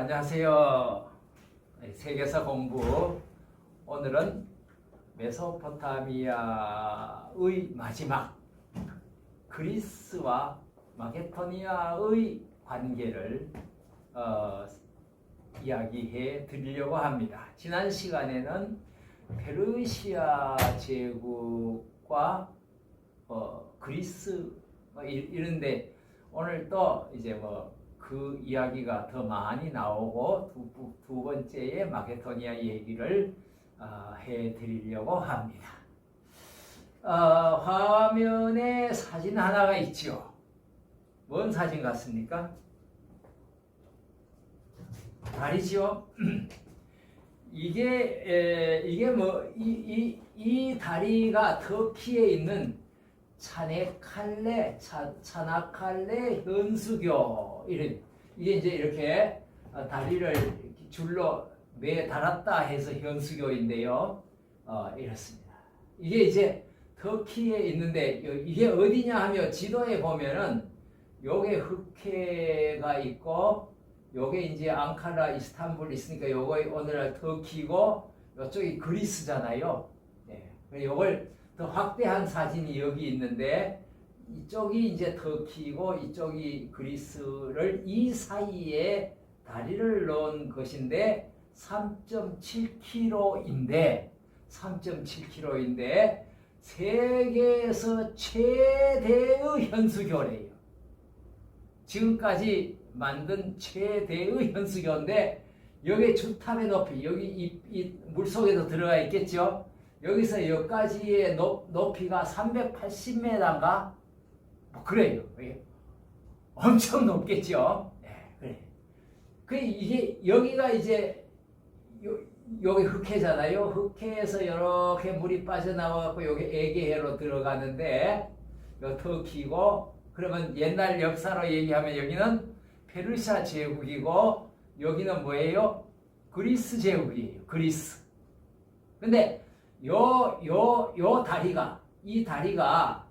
안녕하세요. 세계사 공부. 오늘은 메소포타미아의 마지막 그리스와 마게도니아의 관계를 이야기해 드리려고 합니다. 지난 시간에는 페르시아 제국과 그리스 이런데 오늘 또 이제 그 이야기가 더 많이 나오고 두 번째의 마게도니아 얘기를 해 드리려고 합니다. 화면에 사진 하나가 있죠. 뭔 사진 같습니까? 다리죠. 이게 이 다리가 터키에 있는 차나칼레 현수교 이게 이제 이렇게 다리를 줄로 매 달았다 해서 현수교인데요. 이렇습니다. 이게 이제 터키에 있는데 이게 어디냐 하면 지도에 보면은 요게 흑해가 있고 요게 이제 앙카라 이스탄불 있으니까 요거 오늘날 터키고 요쪽이 그리스잖아요. 네. 요걸 더 확대한 사진이 여기 있는데 이쪽이 이제 터키고 이쪽이 그리스를 이 사이에 다리를 넣은 것인데 3.7km인데 세계에서 최대의 현수교래요. 지금까지 만든 최대의 현수교인데 여기 주탑의 높이 여기 이 물속에도 들어가 있겠죠. 여기서 여기까지의 높이가 380m인가? 그래요. 엄청 높겠죠. 네, 그래. 이게 여기가 이제 여기 흑해잖아요. 흑해에서 이렇게 물이 빠져나와갖고 여기 에게해로 들어가는데 요 터키고 그러면 옛날 역사로 얘기하면 여기는 페르시아 제국이고 여기는 뭐예요? 그리스 제국이에요. 그리스. 근데 이 다리가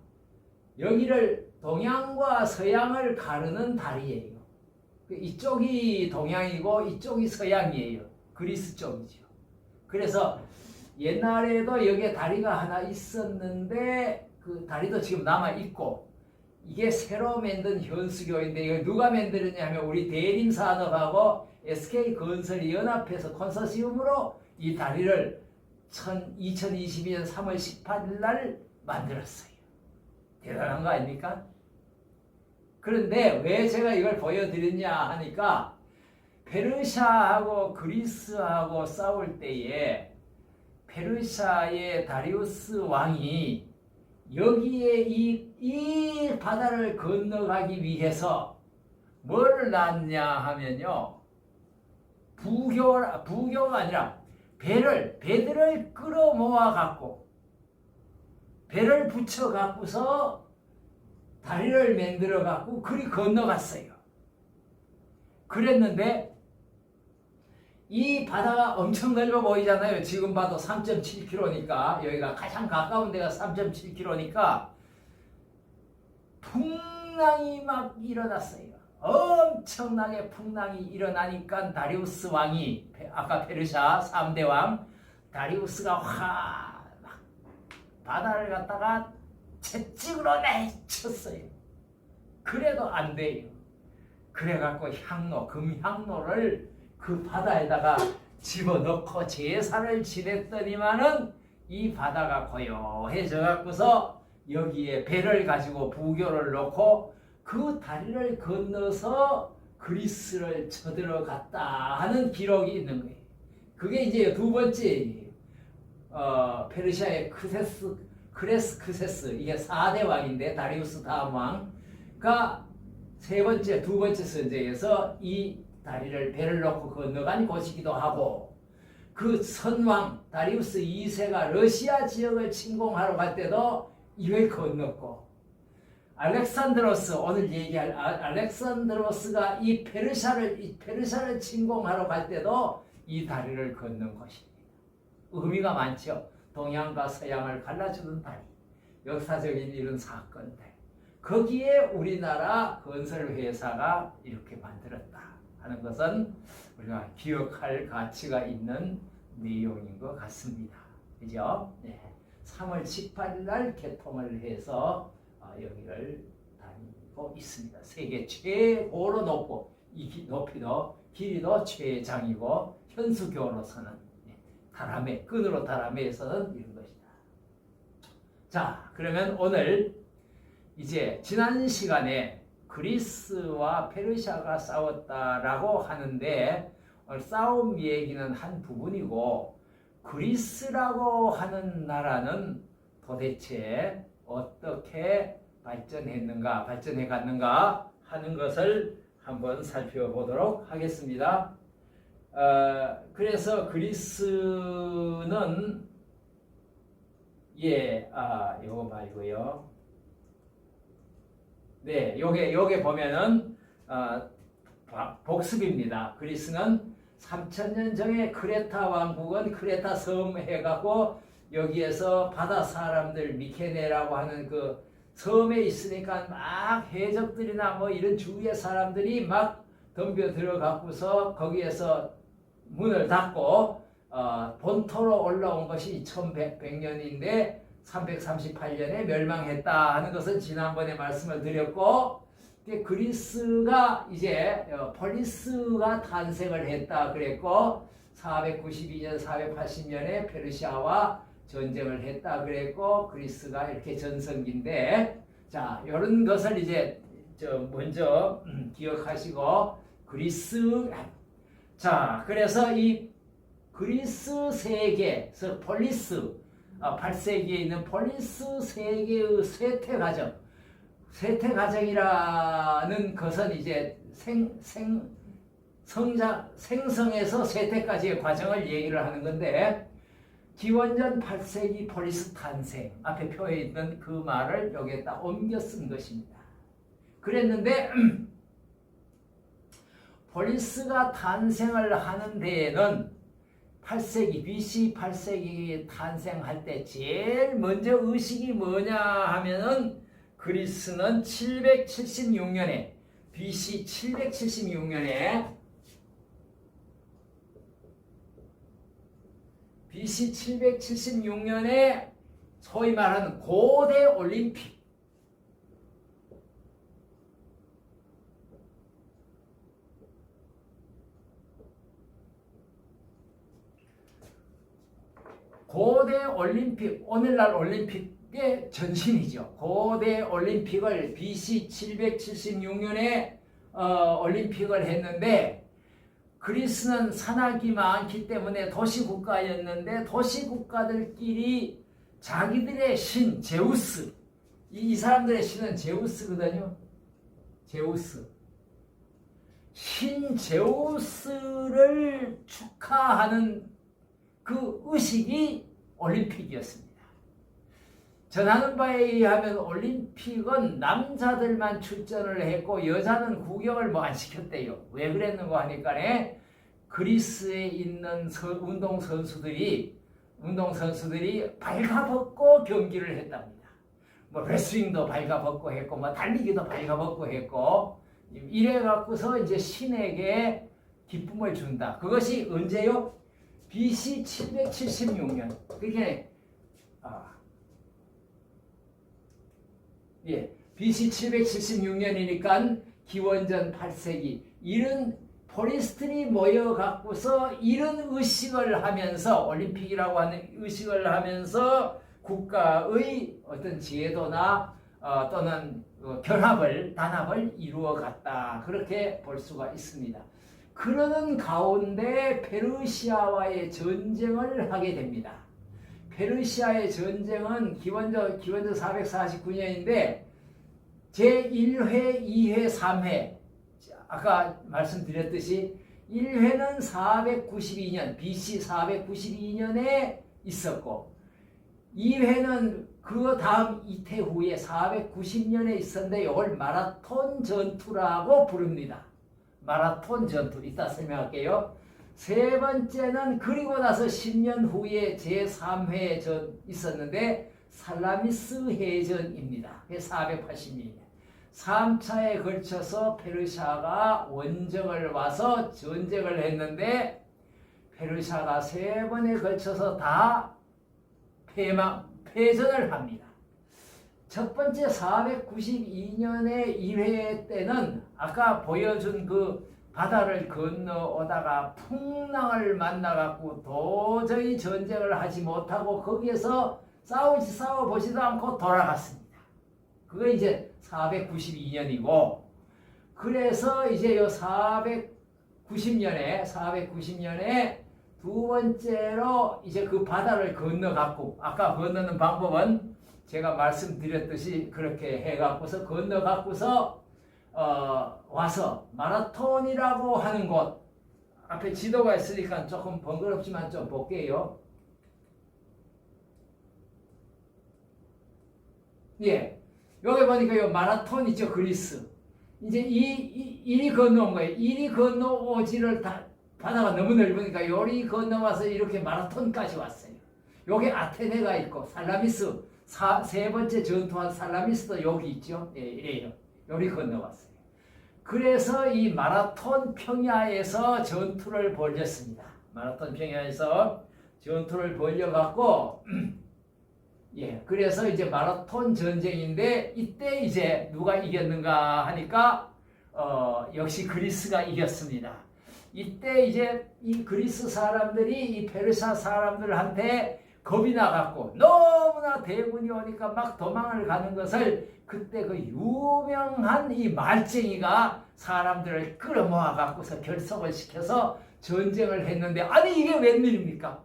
여기를 동양과 서양을 가르는 다리예요. 이쪽이 동양이고 이쪽이 서양이에요. 그리스 쪽이죠. 그래서 옛날에도 여기에 다리가 하나 있었는데 그 다리도 지금 남아 있고 이게 새로 만든 현수교인데 이거 누가 만들었냐 하면 우리 대림산업하고 SK건설이 연합해서 컨소시엄으로 이 다리를 2022년 3월 18일 날 만들었어요. 대단한 거 아닙니까? 그런데 왜 제가 이걸 보여드렸냐 하니까 페르시아하고 그리스하고 싸울 때에 페르시아의 다리우스 왕이 여기에 이 바다를 건너가기 위해서 뭘 놨냐 하면요. 부교가 아니라 배들을 끌어 모아 갖고 배를 붙여 갖고서 다리를 만들어 갖고 그리 건너갔어요. 그랬는데 이 바다가 엄청 넓어 보이잖아요. 지금 봐도 3.7km니까 여기가 가장 가까운 데가 3.7km니까 풍랑이 막 일어났어요. 엄청나게 풍랑이 일어나니까 다리우스 왕이 아까 페르시아 3대 왕 다리우스가 막 바다를 갖다가 채찍으로 내쳤어요. 그래도 안 돼요. 그래갖고 금향로를 그 바다에다가 집어넣고 제사를 지냈더니만은 이 바다가 고요해져 갖고서 여기에 배를 가지고 부교를 놓고 그 다리를 건너서 그리스를 쳐들어갔다 하는 기록이 있는 거예요. 그게 이제 두 번째예요. 페르시아의 크레스크세스 이게 4대 왕인데 다리우스 다음 왕가 두 번째 선제에서 이 다리를 배를 놓고 건너간 곳이기도 하고 그 선왕 다리우스 2세가 러시아 지역을 침공하러 갈 때도 이걸 건넜고 알렉산드로스 오늘 얘기할 알렉산드로스가 이 페르시아를 침공하러 갈 때도 이 다리를 건넌 것입니다. 의미가 많죠. 동양과 서양을 갈라주는 다리. 역사적인 이런 사건들. 거기에 우리나라 건설회사가 이렇게 만들었다 하는 것은 우리가 기억할 가치가 있는 내용인 것 같습니다. 그죠? 네. 3월 18일 날 개통을 해서 여기를 다니고 있습니다. 세계 최고로 높고 높이도 길이도 최장이고 현수교로서는 다람쥐 끈으로 다람쥐에서는 이런 것이다. 자, 그러면 오늘 이제 지난 시간에 그리스와 페르시아가 싸웠다라고 하는데 싸움 얘기는 한 부분이고 그리스라고 하는 나라는 도대체 어떻게 발전해 갔는가 하는 것을 한번 살펴보도록 하겠습니다. 그래서 그리스는 요거 말고요. 네, 요게 보면은 복습입니다. 그리스는 3000년 전에 크레타 왕국은 크레타 섬 해갖고 여기에서 바다 사람들 미케네라고 하는 그 섬에 있으니까 막 해적들이나 뭐 이런 주위의 사람들이 막 덤벼 들어가고서 거기에서 문을 닫고 본토로 올라온 것이 2100년인데 338년에 멸망했다 하는 것은 지난번에 말씀을 드렸고 그리스가 이제 폴리스가 탄생을 했다 그랬고 492년 480년에 페르시아와 전쟁을 했다 그랬고 그리스가 이렇게 전성기인데 자 이런 것을 이제 먼저 기억하시고 그리스 자 그래서 이 그리스 세계에서 폴리스 8세기에 있는 폴리스 세계의 쇠퇴 과정 쇠퇴과정이라는 것은 이제 생성에서 쇠퇴까지의 과정을 얘기를 하는 건데 기원전 8세기 폴리스 탄생 앞에 표에 있는 그 말을 여기에다 옮겨 쓴 것입니다. 그랬는데 폴리스가 탄생을 하는 데에는 8세기 BC 8세기 탄생할 때 제일 먼저 의식이 뭐냐 하면은 그리스는 776년에 BC 776년에 소위 말하는 고대 올림픽 오늘날 올림픽의 전신이죠. 고대 올림픽을 BC 776년에 올림픽을 했는데 그리스는 산악이 많기 때문에 도시국가였는데 도시국가들끼리 자기들의 신 제우스 이 사람들의 신은 제우스거든요. 신 제우스를 축하하는 그 의식이 올림픽이었습니다. 전하는 바에 의하면 올림픽은 남자들만 출전을 했고 여자는 구경을 뭐 안 시켰대요. 왜 그랬는가 하니까 그리스에 있는 운동선수들이 발가벗고 경기를 했답니다. 뭐 레슬링도 발가벗고 했고 뭐 달리기도 발가벗고 했고 이래 갖고서 이제 신에게 기쁨을 준다. 그것이 언제요? BC 776년. 그게 BC 776년이니까 기원전 8세기 이런 포리스들이 모여 갖고서 이런 의식을 하면서 올림픽이라고 하는 의식을 하면서 국가의 어떤 제도나 또는 단합을 이루어 갔다. 그렇게 볼 수가 있습니다. 그러는 가운데 페르시아와의 전쟁을 하게 됩니다. 페르시아의 전쟁은 기원전 449년인데 제1회, 2회, 3회 아까 말씀드렸듯이 1회는 492년 BC 492년에 있었고 2회는 그 다음 이태 후에 490년에 있었는데 이걸 마라톤 전투라고 부릅니다. 마라톤 전투 이따 설명할게요. 세 번째는 그리고 나서 10년 후에 제3회 있었는데 살라미스 해전입니다. 480년. 3차에 걸쳐서 페르시아가 원정을 와서 전쟁을 했는데 페르시아가 3번에 걸쳐서 다 패전을 합니다. 첫 번째 492년의 1회 때는 아까 보여준 그 바다를 건너오다가 풍랑을 만나갖고 도저히 전쟁을 하지 못하고 거기에서 싸워보지도 않고 돌아갔습니다. 그게 이제 492년이고, 그래서 이제 요 490년에 두 번째로 이제 그 바다를 건너갔고, 아까 건너는 방법은 제가 말씀드렸듯이 그렇게 해갖고서 건너갖고서 와서 마라톤이라고 하는 곳, 앞에 지도가 있으니까 조금 번거롭지만 좀 볼게요. 예, 여기 보니까 요 마라톤 있죠, 그리스. 이제 이리 건너온 거예요. 이리 건너오지를 바다가 너무 넓으니까 요리 건너와서 이렇게 마라톤까지 왔어요. 여기 아테네가 있고 살라미스 세 번째 전투한 살라미스도 여기 있죠. 예, 이래요. 요리 건너왔어요. 그래서 이 마라톤 평야에서 전투를 벌였습니다. 마라톤 평야에서 전투를 벌여갖고 예, 그래서 이제 마라톤 전쟁인데 이때 이제 누가 이겼는가 하니까 역시 그리스가 이겼습니다. 이때 이제 이 그리스 사람들이 이 페르시아 사람들한테 겁이 나갖고 너무나 대군이 오니까 막 도망을 가는 것을 그때 그 유명한 이 말쟁이가 사람들을 끌어모아 갖고서 결속을 시켜서 전쟁을 했는데, 아니 이게 웬일입니까?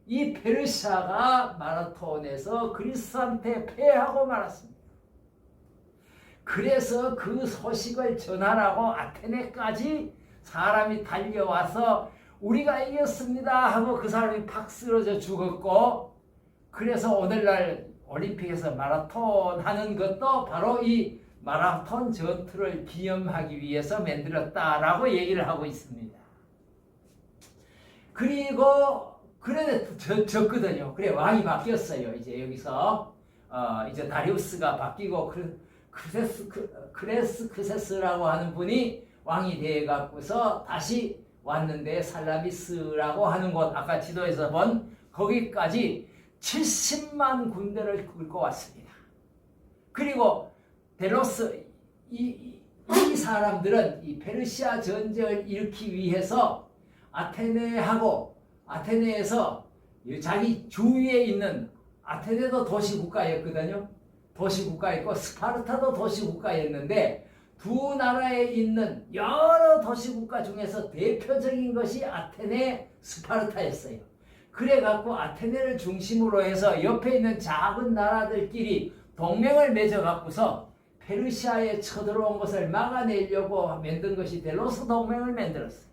이 페르시아가 마라톤에서 그리스한테 패하고 말았습니다. 그래서 그 소식을 전하라고 아테네까지 사람이 달려와서 우리가 이겼습니다 하고 그 사람이 팍 쓰러져 죽었고, 그래서 오늘날 올림픽에서 마라톤 하는 것도 바로 이 마라톤 전투를 기념하기 위해서 만들었다라고 얘기를 하고 있습니다. 그리고 그래 졌거든요. 그래 왕이 바뀌었어요. 이제 여기서 이제 다리우스가 바뀌고 크레스크세스라고 하는 분이 왕이 되어 갖고서 다시 왔는데 살라미스라고 하는 곳, 아까 지도에서 본 거기까지 70만 군대를 끌고 왔습니다. 그리고 델로스 이 사람들은 이 페르시아 전쟁을 일으키기 위해서 아테네에서 자기 주위에 있는, 아테네도 도시국가였거든요. 도시국가였고 스파르타도 도시국가였는데 두 나라에 있는 여러 도시국가 중에서 대표적인 것이 아테네, 스파르타였어요. 그래갖고 아테네를 중심으로 해서 옆에 있는 작은 나라들끼리 동맹을 맺어갖고서 페르시아에 쳐들어온 것을 막아내려고 만든 것이 델로스 동맹을 만들었어요.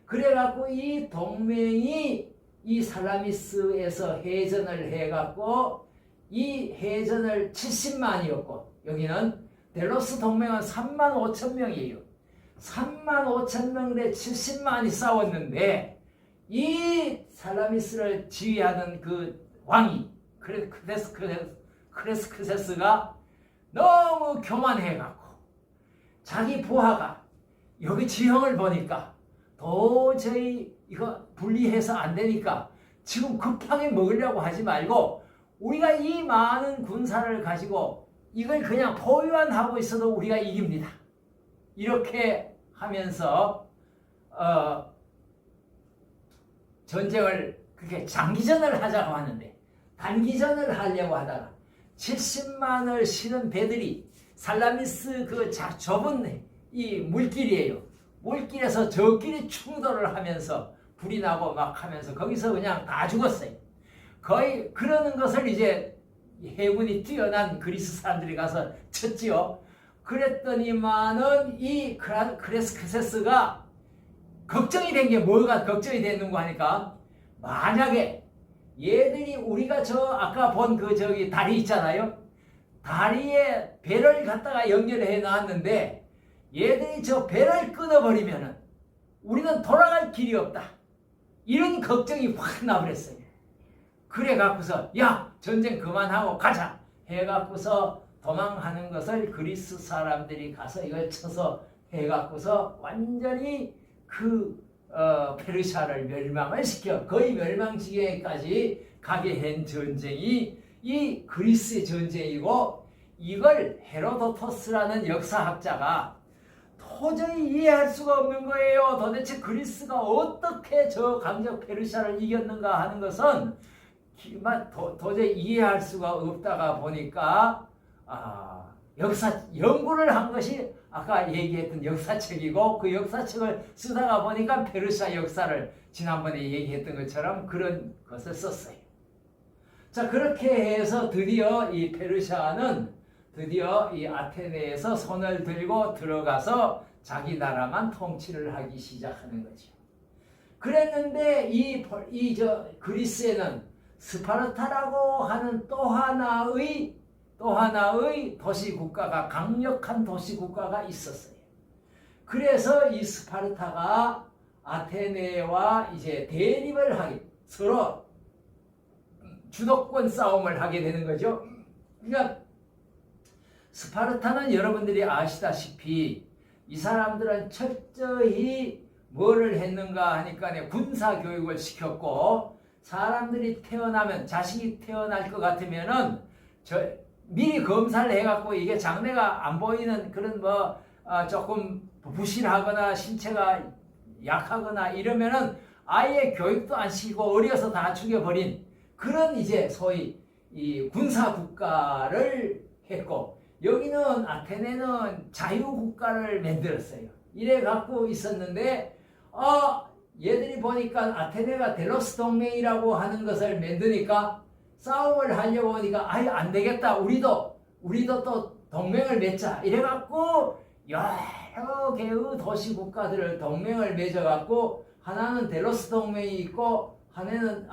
그래갖고 이 동맹이 이 살라미스에서 해전을 해갖고 이 해전을 70만이었고 여기는 델로스 동맹은 3만 5천 명이에요. 3만 5천 명대 70만이 싸웠는데 이 살라미스를 지휘하는 그 왕이 크레스크세스가 너무 교만해갖고 자기 부하가 여기 지형을 보니까 도저히 이거 분리해서 안 되니까 지금 급하게 먹으려고 하지 말고 우리가 이 많은 군사를 가지고 이걸 그냥 포위만 하고 있어도 우리가 이깁니다. 이렇게 하면서 전쟁을 그렇게 장기전을 하자고 하는데 단기전을 하려고 하다가 70만을 실은 배들이 살라미스 그 좁은 이 물길이에요. 물길에서 저끼리 충돌을 하면서 불이 나고 막 하면서 거기서 그냥 다 죽었어요. 거의 그러는 것을 이제 해군이 뛰어난 그리스 사람들이 가서 쳤지요. 그랬더니만은 이 크레스크세스가 걱정이 된 게 뭐가 걱정이 됐는가 하니까 만약에 얘들이 우리가 아까 본 저기 다리 있잖아요. 다리에 배를 갖다가 연결해 놨는데 얘들이 저 배를 끊어버리면은 우리는 돌아갈 길이 없다. 이런 걱정이 확 나버렸어요. 그래 갖고서 야 전쟁 그만하고 가자 해갖고서 도망하는 것을 그리스 사람들이 가서 이걸 쳐서 해갖고서 완전히 페르시아를 멸망을 시켜 거의 멸망 지경까지 가게 한 전쟁이 이 그리스의 전쟁이고, 이걸 헤로도토스라는 역사학자가 도저히 이해할 수가 없는 거예요. 도대체 그리스가 어떻게 저 강적 페르시아를 이겼는가 하는 것은 도저히 이해할 수가 없다가 보니까 역사 연구를 한 것이 아까 얘기했던 역사책이고, 그 역사책을 쓰다가 보니까 페르시아 역사를 지난번에 얘기했던 것처럼 그런 것을 썼어요. 자, 그렇게 해서 드디어 이 페르시아는 드디어 이 아테네에서 손을 들고 들어가서 자기 나라만 통치를 하기 시작하는 거죠. 그랬는데 그리스에는 스파르타라고 하는 또 하나의 도시국가가, 강력한 도시국가가 있었어요. 그래서 이 스파르타가 아테네와 이제 대립을 서로 주도권 싸움을 하게 되는 거죠. 그러니까 스파르타는 여러분들이 아시다시피 이 사람들은 철저히 뭐를 했는가 하니까 군사 교육을 시켰고, 사람들이 태어나면, 자식이 태어날 것 같으면은 미리 검사를 해갖고 이게 장래가 안 보이는 그런 조금 부실하거나 신체가 약하거나 이러면은 아예 교육도 안 시키고 어려서 다 죽여버린 그런 이제 소위 이 군사 국가를 했고, 여기는 아테네는 자유국가를 만들었어요. 이래 갖고 있었는데 얘들이 보니까 아테네가 델로스 동맹이라고 하는 것을 만드니까 싸움을 하려고 하니까 아예 안 되겠다. 우리도 또 동맹을 맺자. 이래 갖고 여러 개의 도시 국가들을 동맹을 맺어 갖고, 하나는 델로스 동맹이 있고, 하나는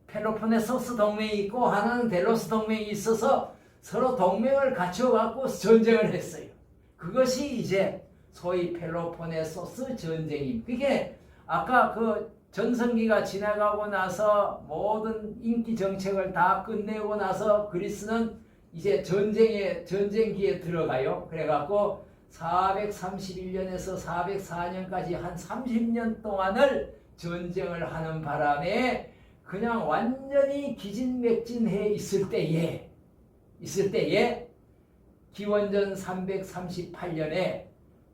펠로폰네소스 동맹이 있고, 하나는 델로스 동맹이 있어서 서로 동맹을 갖춰 갖고 전쟁을 했어요. 그것이 이제 소위 펠로폰네소스 전쟁입니다. 그게 아까 전성기가 지나가고 나서 모든 인기 정책을 다 끝내고 나서 그리스는 이제 전쟁기에 들어가요. 그래갖고 431년에서 404년까지 한 30년 동안을 전쟁을 하는 바람에 그냥 완전히 기진맥진해 있을 때에 기원전 338년에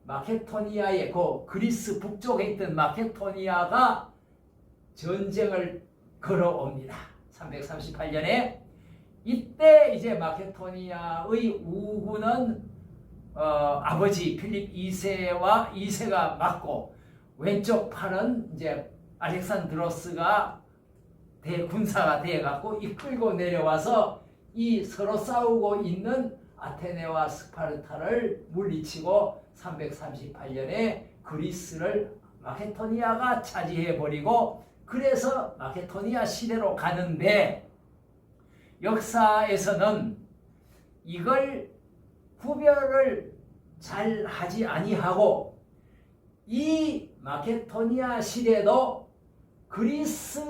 마케도니아의 그리스 북쪽에 있던 마케도니아가 전쟁을 걸어옵니다. 338년에 이때 이제 마케도니아의 우군은 아버지 필립 2세가 맞고, 왼쪽 팔은 이제 알렉산드로스가 대군사가 되어갖고 이끌고 내려와서 이 서로 싸우고 있는 아테네와 스파르타를 물리치고 338년에 그리스를 마케도니아가 차지해버리고, 그래서 마케도니아 시대로 가는데, 역사에서는 이걸 구별을 잘 하지 아니하고, 이 마케도니아 시대도 그리스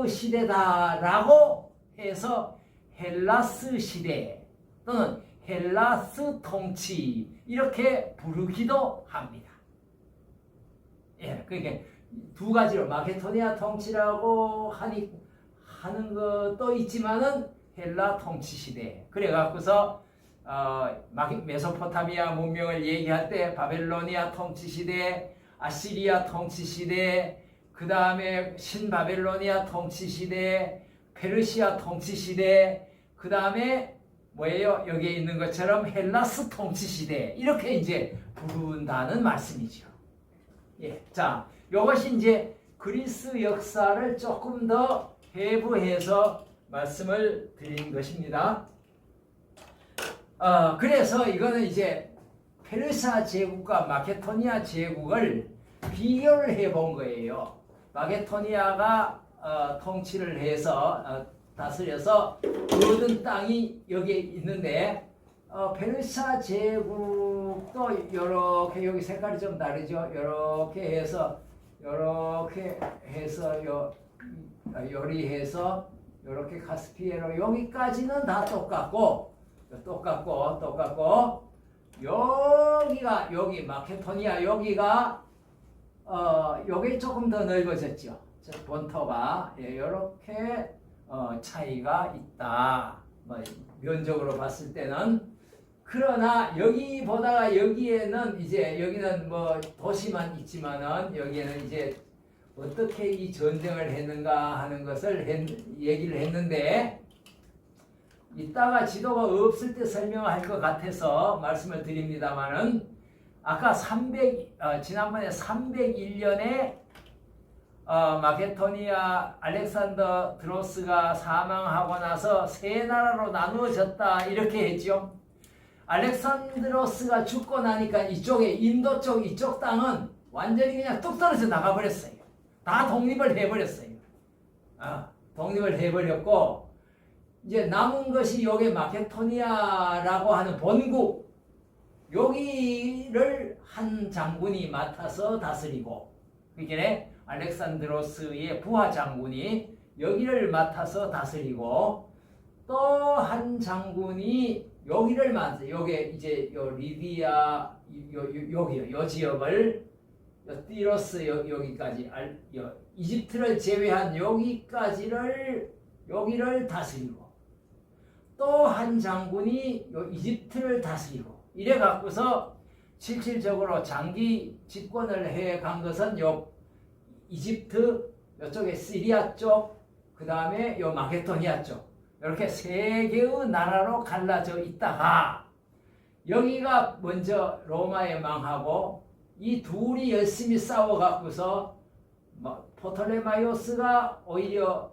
시대다라고 해서 헬라스 시대 또는 헬라스 통치 이렇게 부르기도 합니다. 예, 그러니까 두 가지로 마케도니아 통치라고 하는 것도 있지만은 헬라 통치 시대. 그래갖고서 메소포타미아 문명을 얘기할 때 바벨로니아 통치 시대, 아시리아 통치 시대, 그 다음에 신바벨로니아 통치 시대, 페르시아 통치 시대, 그 다음에 뭐예요? 여기에 있는 것처럼 헬라스 통치 시대, 이렇게 이제 부른다는 말씀이죠. 예, 자, 이것이 이제 그리스 역사를 조금 더 해부해서 말씀을 드린 것입니다. 그래서 이거는 이제 페르시아 제국과 마케도니아 제국을 비교를 해본 거예요. 마케도니아가 통치를 해서 다스려서 모든 땅이 여기에 있는데, 페르시아 제국도 이렇게, 여기 색깔이 좀 다르죠. 이렇게 해서 요리해서 이렇게 카스피해로 여기까지는 다 똑같고, 똑같고 여기가 여기 마케도니아 여기가 여기 조금 더 넓어졌죠. 본토가 이렇게 차이가 있다. 뭐 면적으로 봤을 때는. 그러나 여기보다가 여기에는 이제 여기는 뭐 도시만 있지만은 여기에는 이제 어떻게 이 전쟁을 했는가 하는 것을 얘기를 했는데 이따가 지도가 없을 때 설명할 것 같아서 말씀을 드립니다만은 아까 지난번에 301년에 마케도니아 알렉산더 드로스가 사망하고 나서 세 나라로 나누어졌다 이렇게 했죠. 알렉산드로스가 죽고 나니까 이쪽에 인도 쪽 이쪽 땅은 완전히 그냥 뚝 떨어져 나가버렸어요. 다 독립을 해버렸어요. 독립을 해버렸고 이제 남은 것이 여기 마케도니아라고 하는 본국 여기를 한 장군이 맡아서 다스리고 그게 알렉산드로스의 부하 장군이 여기를 맡아서 다스리고 또 한 장군이 여기를 맡아 여기 이제 요 리비아 여기요 요 지역을 요 띠로스 여기까지 이집트를 제외한 여기까지를 여기를 다스리고 또 한 장군이 요 이집트를 다스리고 이래 갖고서 실질적으로 장기 집권을 해 간 것은 요 이집트 요쪽에 시리아 쪽 그 다음에 요 마케도니아 쪽 이렇게 세 개의 나라로 갈라져 있다가 여기가 먼저 로마에 망하고 이 둘이 열심히 싸워 갖고서 포톨레마이오스가 오히려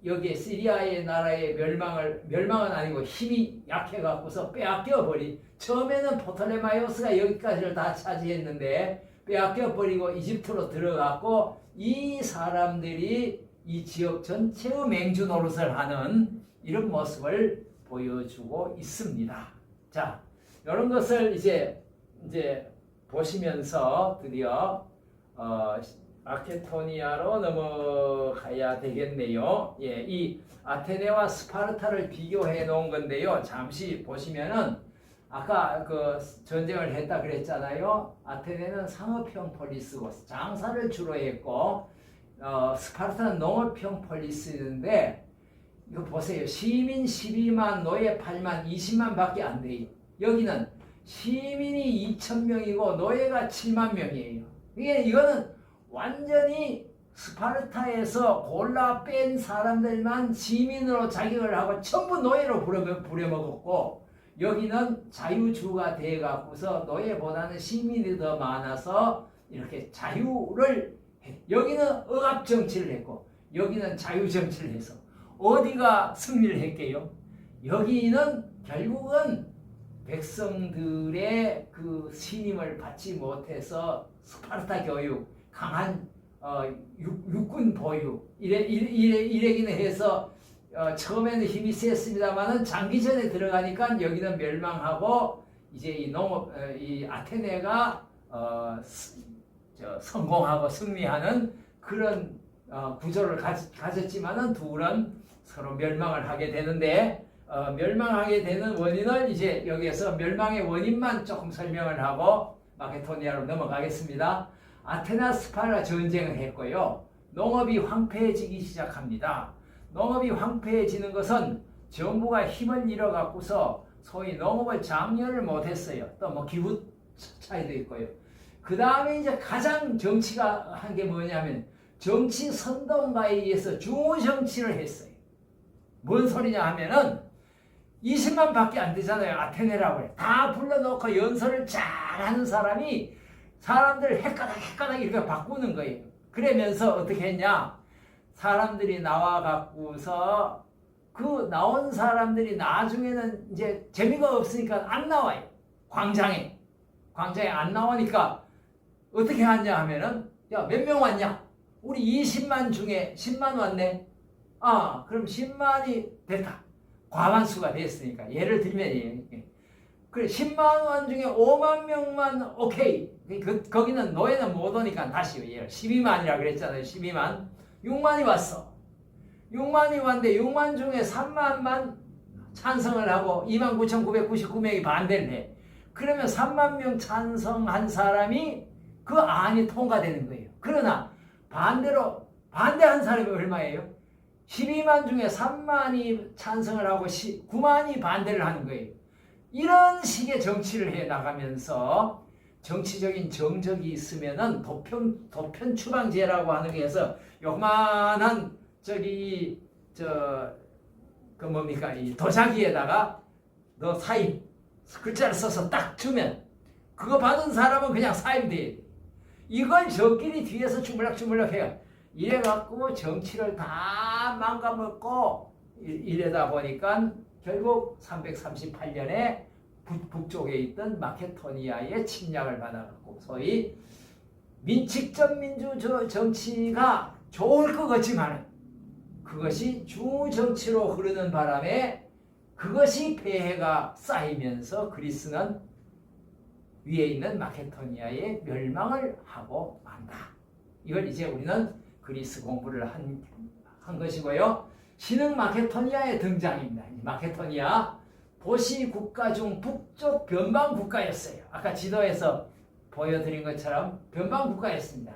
여기에 시리아의 나라의 멸망은 아니고 힘이 약해 갖고서 빼앗겨 버린 처음에는 포톨레마이오스가 여기까지를 다 차지했는데 빼앗겨 버리고 이집트로 들어갔고 이 사람들이 이 지역 전체의 맹주 노릇을 하는 이런 모습을 보여주고 있습니다. 자, 이런 것을 이제 보시면서 드디어 마케도니아로 넘어가야 되겠네요. 예, 이 아테네와 스파르타를 비교해 놓은 건데요. 잠시 보시면은 아까 그 전쟁을 했다 그랬잖아요. 아테네는 상업형 폴리스고 장사를 주로 했고 스파르타는 농업형 폴리스인데 이거 보세요. 시민 12만, 노예 8만, 20만 밖에 안 돼요. 여기는 시민이 2,000명이고 노예가 7만 명이에요. 이거는 완전히 스파르타에서 골라 뺀 사람들만 시민으로 자격을 하고 전부 노예로 부려먹었고 여기는 자유주가 돼 갖고서 노예보다는 시민이 더 많아서 이렇게 자유를 해. 여기는 억압 정치를 했고 여기는 자유 정치를 해서 어디가 승리를 했게요? 여기는 결국은 백성들의 그 신임을 받지 못해서 스파르타 교육, 강한 육군 보유 이래기는 해서 처음에는 힘이 셌습니다만은 장기전에 들어가니까 여기는 멸망하고 이제 이 아테네가 성공하고 승리하는 그런 구조를 가졌지만은 둘은 서로 멸망을 하게 되는데 멸망하게 되는 원인을 이제 여기에서 멸망의 원인만 조금 설명을 하고 마케도니아로 넘어가겠습니다. 아테나 스파르타 전쟁을 했고요. 농업이 황폐해지기 시작합니다. 농업이 황폐해지는 것은 정부가 힘을 잃어갖고서 소위 농업을 장려를 못했어요. 또 뭐 기후 차이도 있고요. 그 다음에 이제 가장 정치가 한 게 뭐냐면 정치 선동가에 의해서 중후 정치를 했어요. 뭔 소리냐 하면은 20만 밖에 안 되잖아요. 아테네라고 해. 다 불러놓고 연설을 잘하는 사람이 사람들 헷가닥 이렇게 바꾸는 거예요. 그러면서 어떻게 했냐? 사람들이 나와 갖고서 그 나온 사람들이 나중에는 이제 재미가 없으니까 안 나와요. 광장에 안 나오니까 어떻게 하냐 하면은 야, 몇 명 왔냐? 우리 20만 중에 10만 왔네. 그럼 10만이 됐다. 과반수가 됐으니까. 예를 들면 그래 10만 원 중에 5만 명만 오케이. 거기는 노예는 못 오니까 다시 12만이라 그랬잖아요. 12만. 6만이 왔어. 6만이 왔는데 6만 중에 3만만 찬성을 하고 29,999명이 반대를 해. 그러면 3만 명 찬성한 사람이 그 안이 통과되는 거예요. 그러나 반대로 반대한 사람이 얼마예요? 12만 중에 3만이 찬성을 하고 9만이 반대를 하는 거예요. 이런 식의 정치를 해 나가면서 정치적인 정적이 있으면은 도편 추방제라고 하는 게 해서 요만한 그 뭡니까? 이 도자기에다가 너 사임 글자를 써서 딱 주면 그거 받은 사람은 그냥 사임돼야 돼. 이걸 저끼리 뒤에서 주물럭주물럭 해요. 이래갖고 정치를 다 망가먹고 이래다 보니까 결국 338년에 북쪽에 있던 마케도니아의 침략을 받아갖고 소위 직접 민주 정치가 좋을 것 같지만 그것이 중정치로 흐르는 바람에 그것이 폐해가 쌓이면서 그리스는 위에 있는 마케도니아의 멸망을 하고 만다. 이걸 이제 우리는 그리스 공부를 한 것이고요. 신흥 마케도니아의 등장입니다. 마케도니아 도시 국가 중 북쪽 변방 국가였어요. 아까 지도에서 보여드린 것처럼 변방 국가였습니다.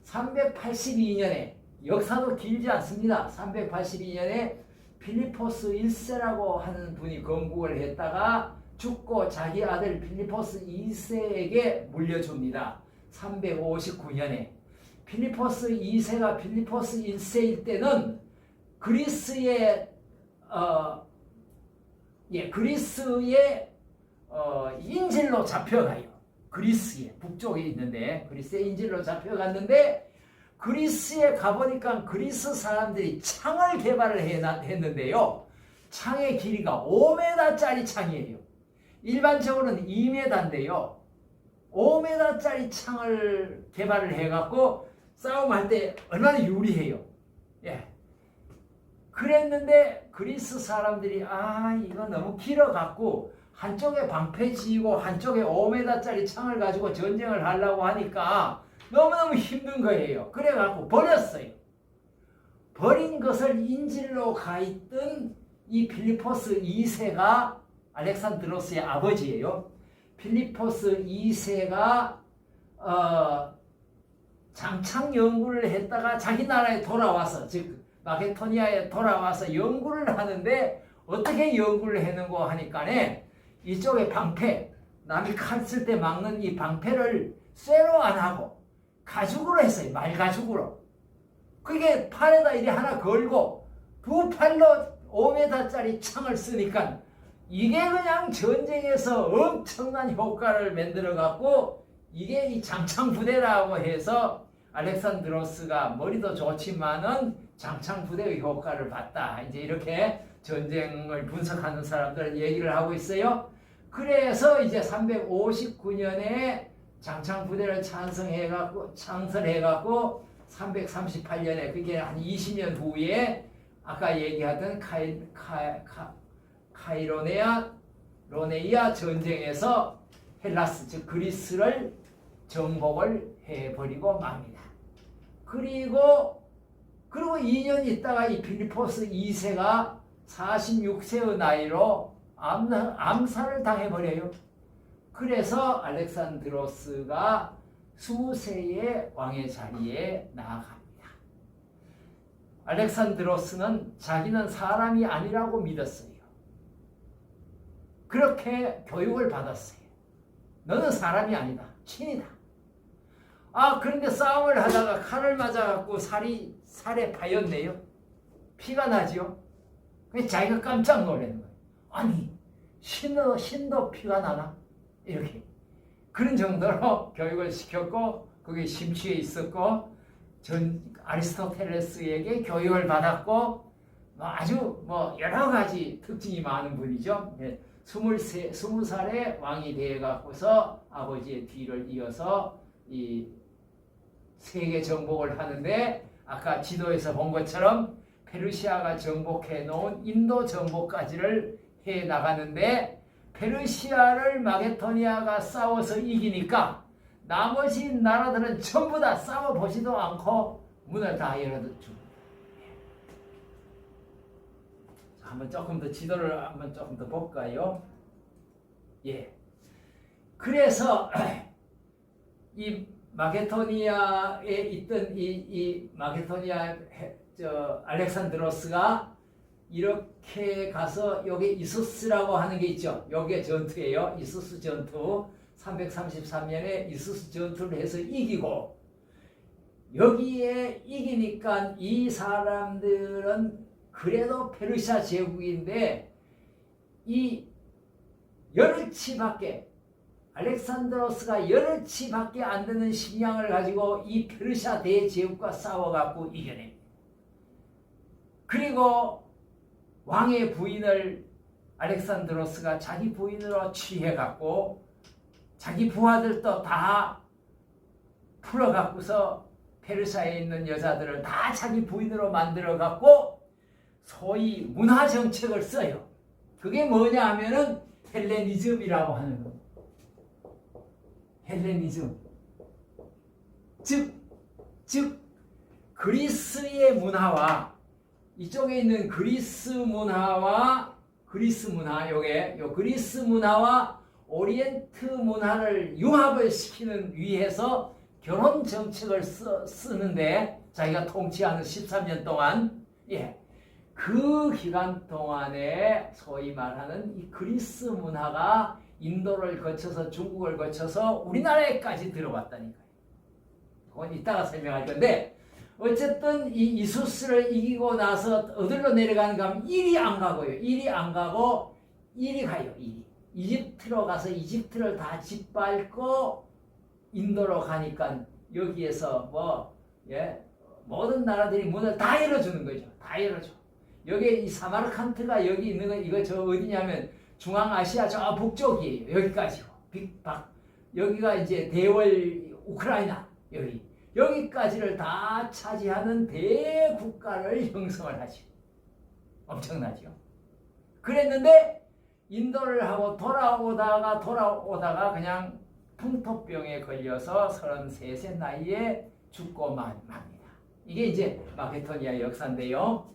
382년에 역사도 길지 않습니다. 382년에 필리포스 1세라고 하는 분이 건국을 했다가 죽고 자기 아들 필리포스 2세에게 물려줍니다. 359년에 필리포스 2세가 필리포스 1세일 때는 그리스의 인질로 잡혀가요. 그리스의 북쪽에 있는데 그리스의 인질로 잡혀갔는데 그리스에 가보니까 그리스 사람들이 창을 개발을 했는데요. 창의 길이가 5m짜리 창이에요. 일반적으로는 2m인데요. 5m짜리 창을 개발을 해갖고 싸움할 때 얼마나 유리해요. 예. 그랬는데 그리스 사람들이 이거 너무 길어갖고 한쪽에 방패 지고 한쪽에 5m짜리 창을 가지고 전쟁을 하려고 하니까 너무너무 힘든 거예요. 그래갖고 버렸어요. 버린 것을 인질로 가 있던 이 필리포스 2세가 알렉산드로스의 아버지예요. 필리포스 2세가 장창 연구를 했다가 자기 나라에 돌아와서 즉 마케도니아에 돌아와서 연구를 하는데 어떻게 연구를 했는고 하니까네 이쪽에 방패 남이 칼 쓸 때 막는 이 방패를 쇠로 안 하고 가죽으로 했어요. 말가죽으로. 그게 팔에다 이리 하나 걸고 두 팔로 5m짜리 창을 쓰니까 이게 그냥 전쟁에서 엄청난 효과를 만들어 갖고 이게 이 장창부대라고 해서 알렉산드로스가 머리도 좋지만은 장창부대의 효과를 봤다. 이제 이렇게 전쟁을 분석하는 사람들 얘기를 하고 있어요. 그래서 이제 359년에 장창부대를 창설해갖고 338년에 그게 한 20년 후에 아까 얘기하던 로네이아 전쟁에서 헬라스 즉 그리스를 정복을 해버리고 맙니다. 그리고 2년 있다가 이 필리포스 2세가 46세의 나이로 암살을 당해버려요. 그래서 알렉산드로스가 수세의 왕의 자리에 나아갑니다. 알렉산드로스는 자기는 사람이 아니라고 믿었어요. 그렇게 교육을 받았어요. 너는 사람이 아니다. 신이다. 그런데 싸움을 하다가 칼을 맞아갖고 살에 파였네요. 피가 나지요. 그래서 자기가 깜짝 놀라는 거예요. 아니, 신도 피가 나나? 이렇게. 그런 정도로 교육을 시켰고, 거기에 심취해 있었고, 아리스토텔레스에게 교육을 받았고, 아주 여러 가지 특징이 많은 분이죠. 20살에 왕이 되어갖고서 아버지의 뒤를 이어서 이 세계 정복을 하는데 아까 지도에서 본 것처럼 페르시아가 정복해 놓은 인도 정복까지를 해 나가는데 페르시아를 마게도니아가 싸워서 이기니까 나머지 나라들은 전부 다 싸워보지도 않고 문을 다 열어줍니다. 한번 조금 더 지도를 한번 조금 더 볼까요? 예. 그래서 이 마게도니아에 있던 이 마게도니아 알렉산드로스가 이렇게 가서 여기 이수스라고 하는 게 있죠. 여기에 전투예요. 이수스 전투. 333년에 이수스 전투를 해서 이기고, 여기에 이기니까 이 사람들은 그래도 페르시아 제국인데 이 열흘치밖에, 알렉산드로스가 열흘치밖에 안 되는 식량을 가지고 이 페르시아 대제국과 싸워갖고 이겨냅니다. 그리고 왕의 부인을 알렉산드로스가 자기 부인으로 취해갖고 자기 부하들도 다 풀어갖고서 페르시아에 있는 여자들을 다 자기 부인으로 만들어갖고 소위 문화정책을 써요. 그게 뭐냐 하면은 헬레니즘이라고 하는 겁니다. 헬레니즘. 즉 그리스의 문화와 이쪽에 있는 그리스 문화와 요게 그리스 문화와 오리엔트 문화를 융합을 시키는 위해서 결혼 정책을 쓰는데, 자기가 통치하는 13년 동안, 그 기간 동안에 소위 말하는 이 그리스 문화가 인도를 거쳐서 중국을 거쳐서 우리나라에까지 들어왔다니까요. 그건 이따가 설명할 건데, 어쨌든 이 이수스를 이기고 나서 어디로 내려가는가 하면 이리 안 가고요. 이리 안 가고 이리 가요. 이집트로 가서 이집트를 다 짓밟고 인도로 가니까 여기에서 모든 나라들이 문을 다 열어주는 거죠. 다 열어줘. 여기 이 사마르칸트가 여기 있는 거, 이거 저 어디냐면 중앙아시아 저 북쪽이에요. 여기까지요. 여기가 이제 대월 우크라이나 여기까지를 다 차지하는 대국가를 형성을 하죠. 엄청나죠. 그랬는데 인도를 하고 돌아오다가 그냥 풍토병에 걸려서 33세 나이에 죽고 맙니다. 이게 이제 마게도니아 역사인데요.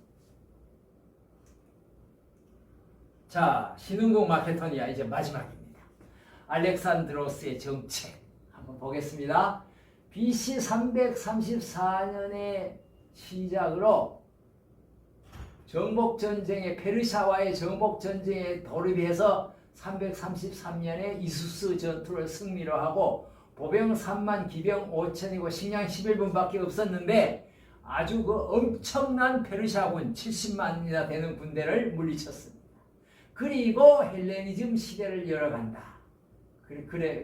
자, 신흥국 마게도니아 이제 마지막입니다. 알렉산드로스의 정책 한번 보겠습니다. BC 334년의 시작으로 정복전쟁에, 페르시아와의 정복전쟁에 돌입해서 333년에 이수스 전투를 승리로 하고 보병 3만, 기병 5천이고 식량 11분밖에 없었는데 아주 그 엄청난 페르시아군 70만이나 되는 군대를 물리쳤습니다. 그리고 헬레니즘 시대를 열어간다.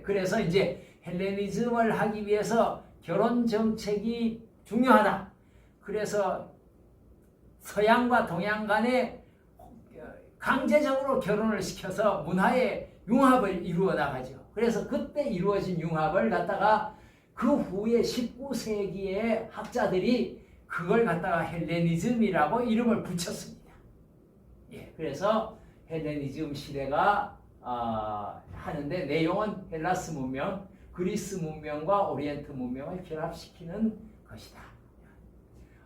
그래서 이제 헬레니즘을 하기 위해서 결혼 정책이 중요하다. 그래서 서양과 동양 간에 강제적으로 결혼을 시켜서 문화의 융합을 이루어 나가죠. 그래서 그때 이루어진 융합을 갖다가 그 후에 19세기의 학자들이 그걸 갖다가 헬레니즘이라고 이름을 붙였습니다. 그래서 헬레니즘 시대가 하는데 내용은 헬라스 문명, 그리스 문명과 오리엔트 문명을 결합시키는 것이다.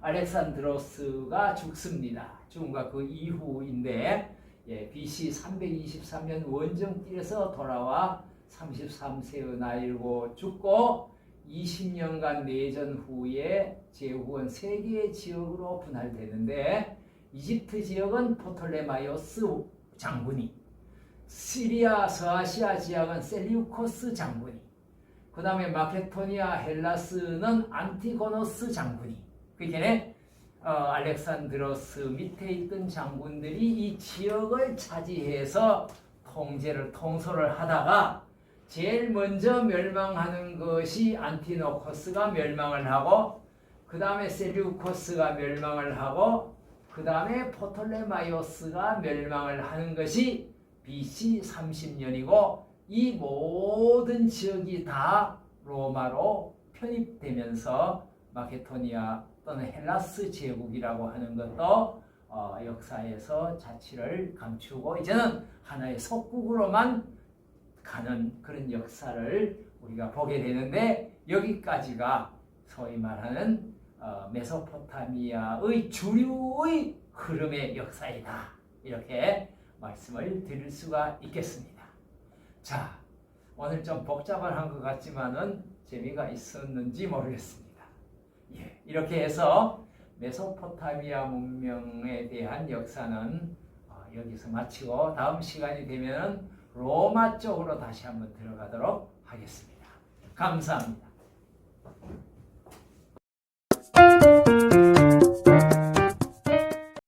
알렉산드로스가 죽습니다. 죽음과 그 이후인데 BC 323년 원정길에서 돌아와 33세의 나이로 죽고 20년간 내전 후에 제후은 3개의 지역으로 분할되는데, 이집트 지역은 포톨레마이오스 장군이, 시리아 서아시아 지역은 셀리우코스 장군이, 그 다음에 마케도니아 헬라스는 안티고노스 장군이, 그러니까 알렉산드로스 밑에 있던 장군들이 이 지역을 차지해서 통솔을 하다가 제일 먼저 멸망하는 것이 안티노코스가 멸망을 하고, 그 다음에 셀리우코스가 멸망을 하고, 그 다음에 포톨레마이오스가 멸망을 하는 것이 BC 30년이고 이 모든 지역이 다 로마로 편입되면서 마케도니아 또는 헬라스 제국이라고 하는 것도 역사에서 자취를 감추고 이제는 하나의 속국으로만 가는 그런 역사를 우리가 보게 되는데, 여기까지가 소위 말하는 메소포타미아의 주류의 흐름의 역사이다. 이렇게 말씀을 드릴 수가 있겠습니다. 자, 오늘 좀 복잡한 것 같지만은 재미가 있었는지 모르겠습니다. 예, 이렇게 해서 메소포타미아 문명에 대한 역사는 여기서 마치고 다음 시간이 되면 로마 쪽으로 다시 한번 들어가도록 하겠습니다. 감사합니다.